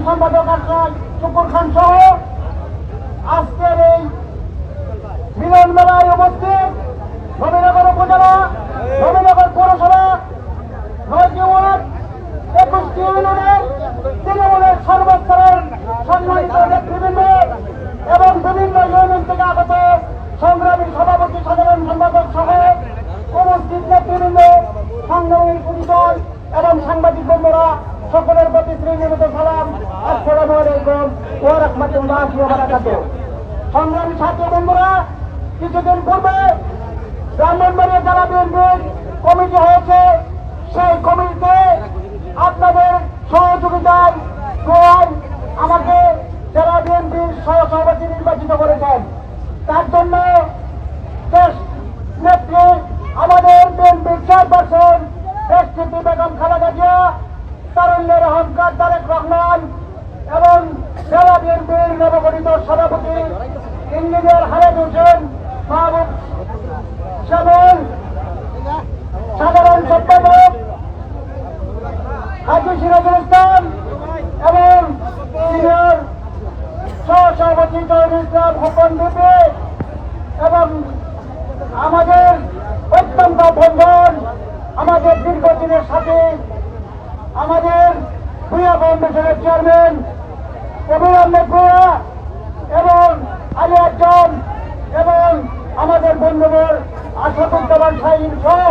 সম্পাদক শুকুর খান সহ আজকের এই মিলন মেলায় উপস্থিত নবীনগর উপজেলা, নবীনগর পৌরসভা, 9টি ওয়ার্ড, 21টি ইউনিয়নের তৃণমূলের সর্বস্তরের সম্মানিত নেতৃবৃন্দ এবং বিভিন্ন ইউনিয়ন থেকে আগত সংগ্রামী সভাপতি, সাধারণ সম্পাদক সহ উপস্থিত নেতৃবৃন্দ, সংগ্রামী পরিচয় এবং সাংবাদিক বন্ধুরা, সকলের প্রতি শ্রীনিয়মিত সালাম। আসসালামু আলাইকুম ওয়া রাহমাতুল্লাহি ওয়া বারাকাতুহু। সংগ্রামী ছাত্র বন্ধুরা, কিছুদিন পূর্বে ব্রাহ্মণবাড়িয়া জেলা বিএনপির কমিটি হয়েছে। সেই কমিটিতে আপনাদের সহযোগিতায় আমাকে জেলা বিএনপির সহসভাপতি নির্বাচিত করেছেন। তার জন্য দেশ নেত্রী আমাদের বিএনপির চেয়ারপারসন দেশনেত্রী বেগম খালেদা জিয়া, তারুণ্যের অহংকার তারেক রহমান এবং জেলা বিএনপির নবগঠিত সভাপতি ইঞ্জিনিয়ার হারেদ হোসেন মাহবুব শ্যামল, সাধারণ সম্পাদক হাজি সিরাজুল ইসলাম এবং সিনিয়র সহসভাপতি জহিরুল ইসলাম হুকন বিপি এবং আমাদের অত্যন্ত বন্ধন, আমাদের দীর্ঘদিনের সাথে আমাদের ভূয়া ফাউন্ডেশনের চেয়ারম্যান কবির আহমেদ ভূয়া এবং আলী আকরাম এবং আমাদের বন্ধুদের আসাদুজ্জামান শাহীন সহ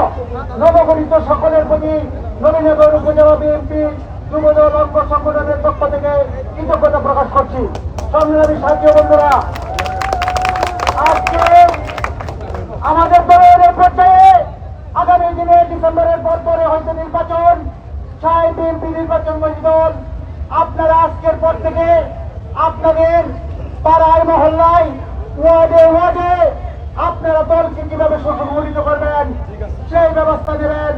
নবগঠিত সকলের প্রতি নবীনগর উপজেলা বিএনপি যুবদল অঙ্গ সংগঠনের পক্ষ থেকে কৃতজ্ঞতা প্রকাশ করছি। সংগ্রামী সাথী বন্ধুরা, আজকে আমাদের দলের এই পর্যায়ে আগামী দিনে ডিসেম্বরের পরে হয়তো নির্বাচন, চাই বিএনপি নির্বাচন দল। আপনারা আজকের পর থেকে আপনাদের পাড়ায় মহল্লায় ওয়ার্ডে ওয়ার্ডে আপনারা দলকে কিভাবে সুসংগঠিত করবেন সেই ব্যবস্থা নেবেন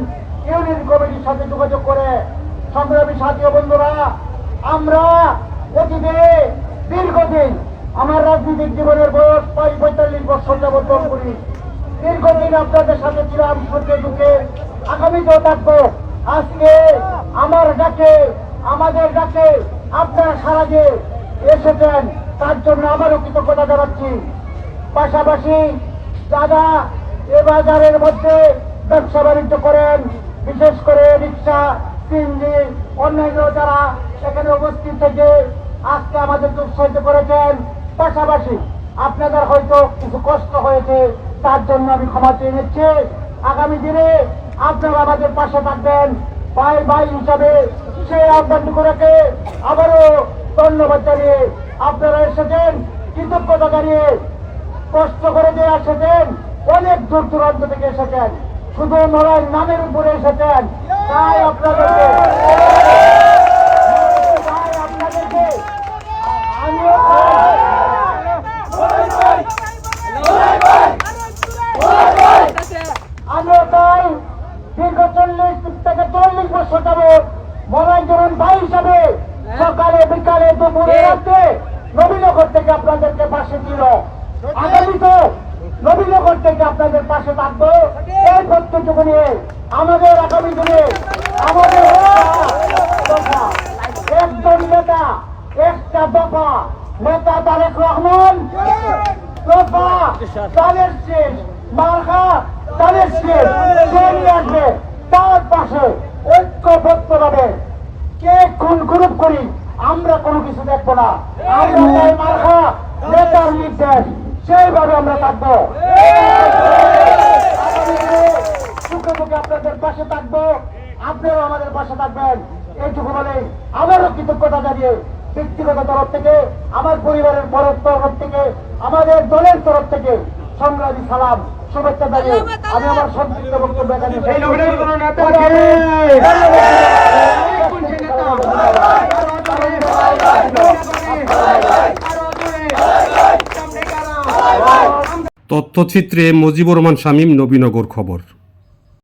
ইউনিয়ন কমিটির সাথে যোগাযোগ করে। সংগ্রামী সাথী বন্ধুরা, আমরা অতীতে দীর্ঘদিন, আমার রাজনৈতিক জীবনের বয়স 45 বছর যাবত করি, দীর্ঘদিন আপনাদের সাথে ছিলাম, সুখে দুঃখে, আগামীতেও থাকবো। আজকে আমার ডাকে, আমাদের ডাকে আপনারা সারা দিয়ে এসেছেন, তার জন্য আমারও কৃতজ্ঞতা জানাচ্ছি। পাশাপাশি যারা এ বাজারের মধ্যে ব্যবসা বাণিজ্য করেন, বিশেষ করে রিক্সা, সিএনজি, অন্যান্য যারা এখানে উপস্থিত থেকে আজকে আমাদের উৎসাহিত করেছেন, পাশাপাশি আপনাদের হয়তো কিছু কষ্ট হয়েছে, তার জন্য আমি ক্ষমা চেয়ে নিচ্ছি। আগামী দিনে আপনারা আমাদের পাশে থাকবেন ভাই ভাই হিসাবে, সেই আহ্বানটুকু রেখে আবারও ধন্যবাদ জানিয়ে আপনারা এসেছেন কৃতজ্ঞতা জানিয়ে কষ্ট করে যে এসেছেন, অনেক দূর দূরান্ত থেকে এসেছেন, শুধু নড়াই নামের উপরে এসেছেন। তাই আপনাদেরকে আমিও তাই দীর্ঘ 40 থেকে 40 বছর যাবৎ মনোরঞ্জন ভাই হিসাবে সকালে বিকালে দুপুরে রাতে নবীনগর থেকে আপনাদেরকে পাশে ছিল, আগামী তো নবীনগর থেকে আপনাদের পাশে থাকবো। এই প্রত্যেকটুকু নিয়ে আমাদের আগামী দিনে আমাদের একজন নেতা, একটা দফা নেতা তারেক রহমান, দফা তাদের শেষ মার্কা তাদের শেষ নিয়ে আসবে। তার পাশে ঐক্যবদ্ধভাবে কে খুন গ্রুপ করি আমরা কোনো কিছু দেখবো না। আমরা মার্কা নেতার নির্দেশ সেইভাবে আমরা থাকবো। সুখে মুখে আপনাদের পাশে থাকবো, আপনারাও আমাদের পাশে থাকবেন। এইটুকু বলে আমারও কৃতজ্ঞতা জানিয়ে ব্যক্তিগত তরফ থেকে, আমার পরিবারের তরফ থেকে, আমাদের দলের তরফ থেকে সংগ্রামী সালাম শুভেচ্ছা জানিয়ে আমি আমার সংক্ষিপ্ত বক্তব্য এখানে তথ্যচিত্রে মজিবুর রহমান শামীম, নবীনগর খবর।